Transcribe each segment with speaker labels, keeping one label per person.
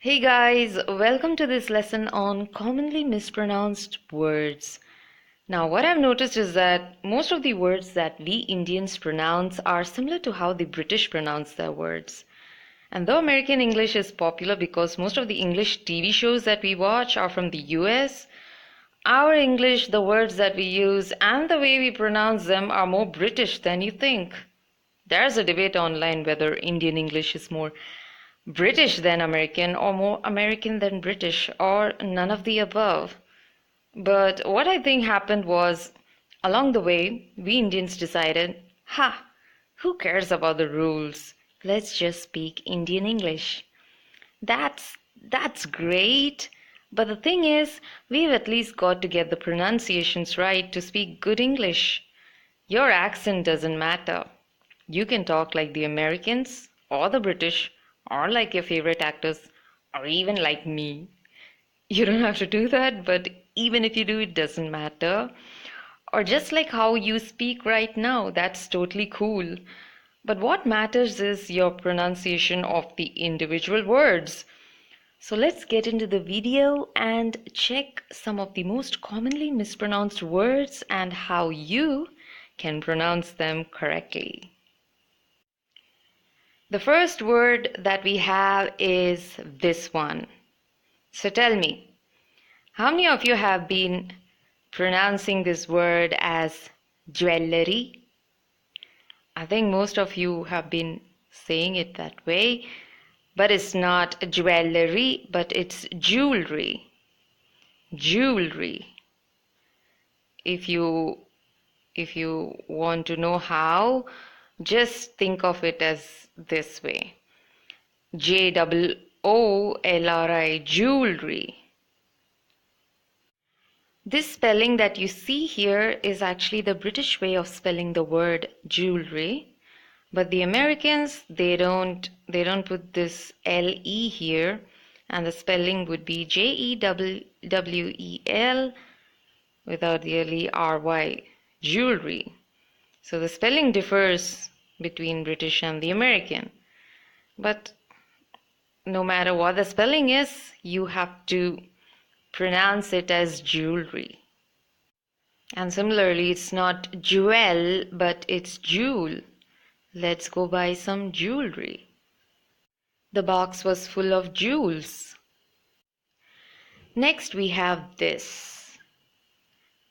Speaker 1: Hey guys, welcome to this lesson on commonly mispronounced words. Now, what I've noticed is that most of the words that we Indians pronounce are similar to how the British pronounce their words. And though American English is popular because most of the English TV shows that we watch are from the US, our English, the words that we use, and the way we pronounce them are more British than you think. There's a debate online whether Indian English is more British than American or more American than British or none of the above. But what I think happened was, along the way, we Indians decided, who cares about the rules? Let's just speak Indian English. That's great. But the thing is, we've at least got to get the pronunciations right to speak good English. Your accent doesn't matter. You can talk like the Americans or the British or like your favorite actors or even like me. You don't have to do that, but even if you do, it doesn't matter. Or just like how you speak right now, that's totally cool. But what matters is your pronunciation of the individual words. So let's get into the video and check some of the most commonly mispronounced words and how you can pronounce them correctly. The first word that we have is this one. So tell me, how many of you have been pronouncing this word as jewellery? I think most of you have been saying it that way, but it's not jewellery, but it's jewelry. Jewelry. If you want to know how, just think of it as this way. Jewelry, jewelry. This spelling that you see here is actually the British way of spelling the word jewelry, but the Americans they don't put this LE here, and the spelling would be JEWWEL without the LERY, jewelry. So the spelling differs between British and the American. But no matter what the spelling is, you have to pronounce it as jewelry. And similarly, it's not jewel, but it's jewel. Let's go buy some jewelry. The box was full of jewels. Next, we have this.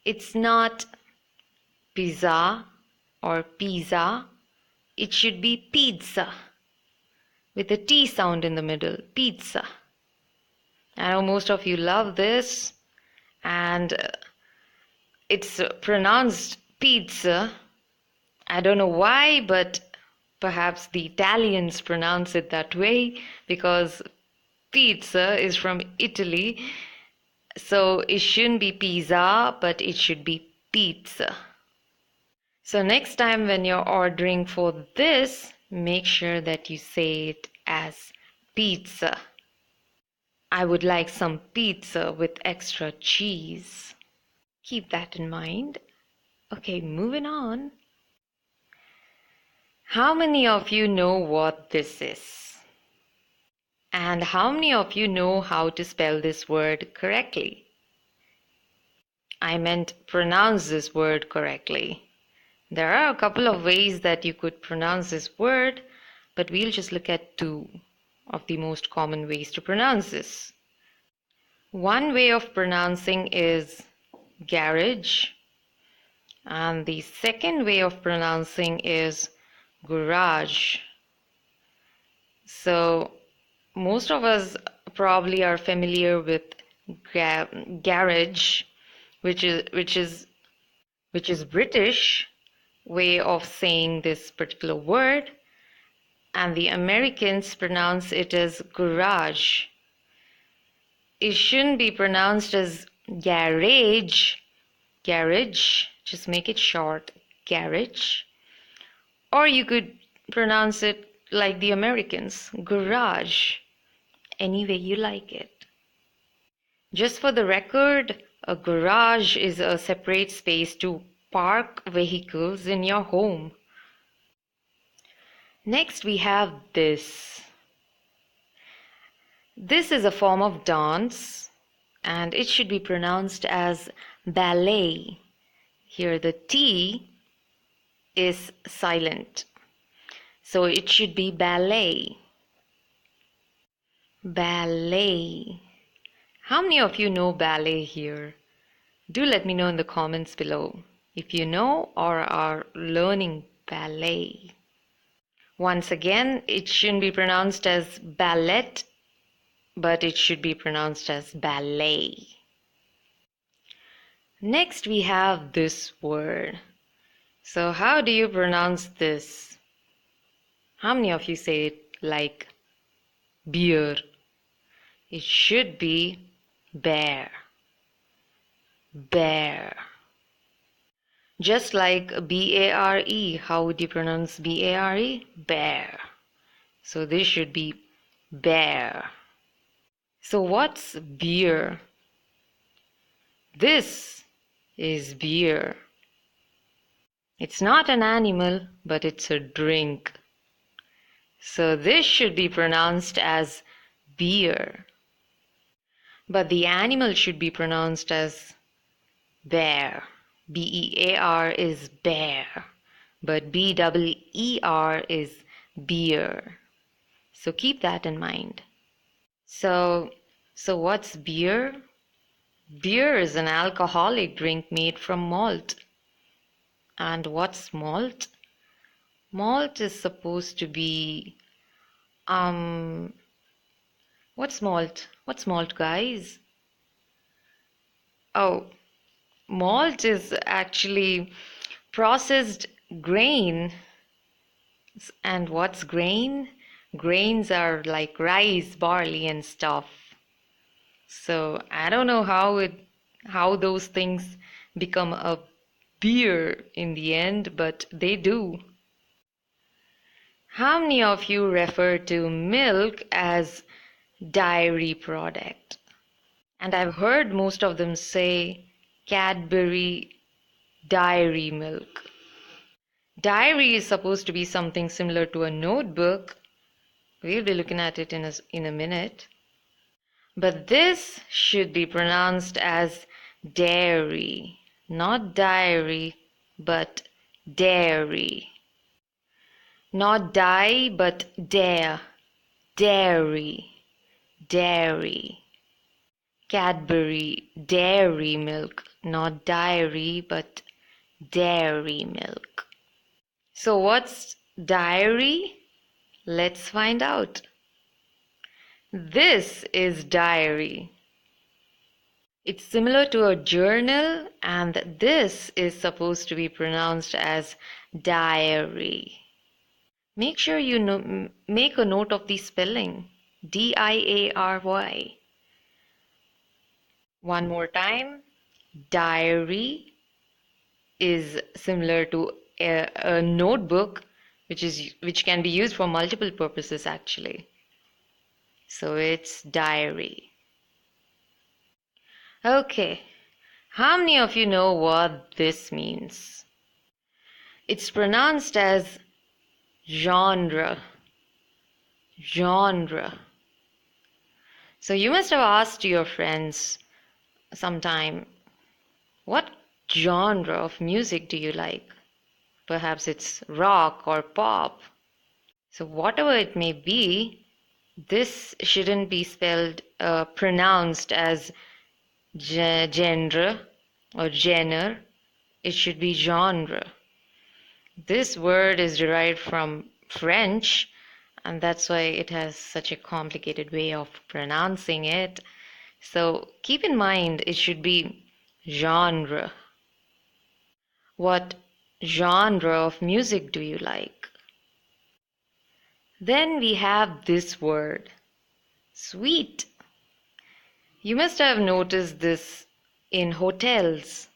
Speaker 1: It's not pizza or pizza. It should be pizza with a T sound in the middle. Pizza. I know most of you love this, and it's pronounced pizza. I don't know why, but perhaps the Italians pronounce it that way because pizza is from Italy. So it shouldn't be pizza, but it should be pizza. So next time when you're ordering for this, make sure that you say it as pizza. I would like some pizza with extra cheese. Keep that in mind. Okay, moving on. How many of you know what this is? And how many of you know how to spell this word correctly? I meant pronounce this word correctly. There are a couple of ways that you could pronounce this word, but we'll just look at two of the most common ways to pronounce this. One way of pronouncing is garage, and the second way of pronouncing is garage. So most of us probably are familiar with garage, which is British way of saying this particular word, and the Americans pronounce it as garage. It shouldn't be pronounced as garage, just make it short, garage. Or you could pronounce it like the Americans, garage, any way you like it. Just for the record, a garage is a separate space to park vehicles in your home. Next we have this. This is a form of dance and it should be pronounced as ballet. Here the T is silent. So it should be ballet. Ballet. How many of you know ballet here? Do let me know in the comments below if you know or are learning ballet. Once again, it shouldn't be pronounced as ballet, but it should be pronounced as ballet. Next, we have this word. So how do you pronounce this? How many of you say it like beer? It should be bear. Bear. Just like B-A-R-E, how would you pronounce B-A-R-E? Bear. So this should be bear. So what's beer? This is beer. It's not an animal, but it's a drink. So this should be pronounced as beer. But the animal should be pronounced as bear. B-E-A-R is bear, but B-E-E-R is beer. So keep that in mind. So what's beer? Beer is an alcoholic drink made from malt. And what's malt? Malt is supposed to be what's malt? What's malt, guys? Oh, malt is actually processed grain. And what's grain? Grains are like rice, barley, and stuff. So I don't know how those things become a beer in the end, but they do. How many of you refer to milk as dairy product? And I've heard most of them say Cadbury dairy milk. Diary is supposed to be something similar to a notebook. We'll be looking at it in a minute. But this should be pronounced as dairy. Not diary, but dairy. Not die, but dare. Dairy. Dairy. Cadbury dairy milk. Not diary, but dairy milk. So what's diary? Let's find out. This is diary. It's similar to a journal, and this is supposed to be pronounced as diary. Make sure you make a note of the spelling. D-I-A-R-Y. One more time. Diary is similar to a notebook, which can be used for multiple purposes actually. So it's diary. Okay, how many of you know what this means? It's pronounced as genre. Genre. So you must have asked your friends sometime, what genre of music do you like? Perhaps it's rock or pop. So whatever it may be, this shouldn't be pronounced as genre or genre. It should be genre. This word is derived from French, and that's why it has such a complicated way of pronouncing it. So keep in mind, it should be genre. What genre of music do you like? Then we have this word, sweet. You must have noticed this in hotels,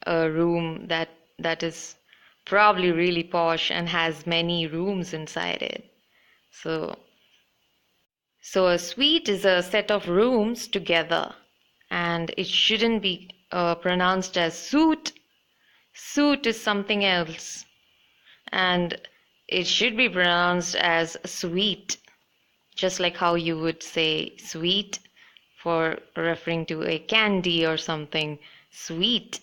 Speaker 1: a room that is probably really posh and has many rooms inside it. So a suite is a set of rooms together, and it shouldn't be pronounced as suit. Suit is something else, and it should be pronounced as sweet. just like how you would say sweet for referring to a candy or something. Sweet.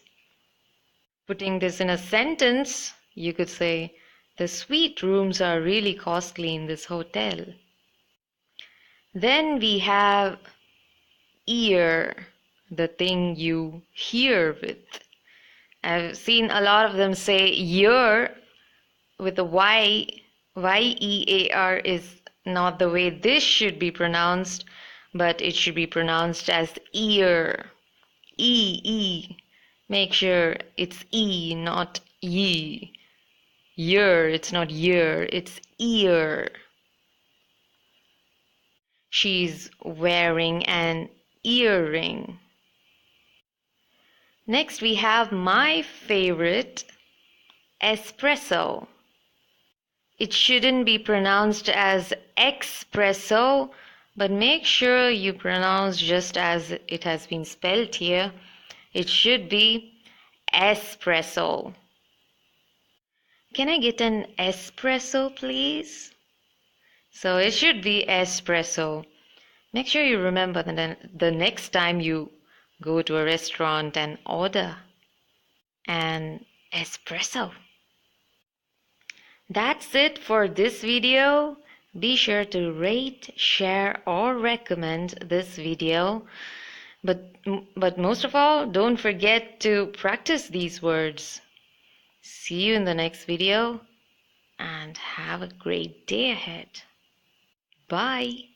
Speaker 1: Putting this in a sentence, you could say, the suite rooms are really costly in this hotel. Then we have ear, the thing you hear with. I've seen a lot of them say year with a Y. Y-E-A-R is not the way this should be pronounced, but it should be pronounced as ear. E. Make sure it's E, not ye. Year, it's not year, it's ear. She's wearing an earring. Next, we have my favorite, espresso. It shouldn't be pronounced as expresso, but make sure you pronounce just as it has been spelled here. It should be espresso. Can I get an espresso, please? So it should be espresso. Make sure you remember that the next time you go to a restaurant and order an espresso. That's it for this video. Be sure to rate, share, or recommend this video. But most of all, don't forget to practice these words. See you in the next video and have a great day ahead. Bye.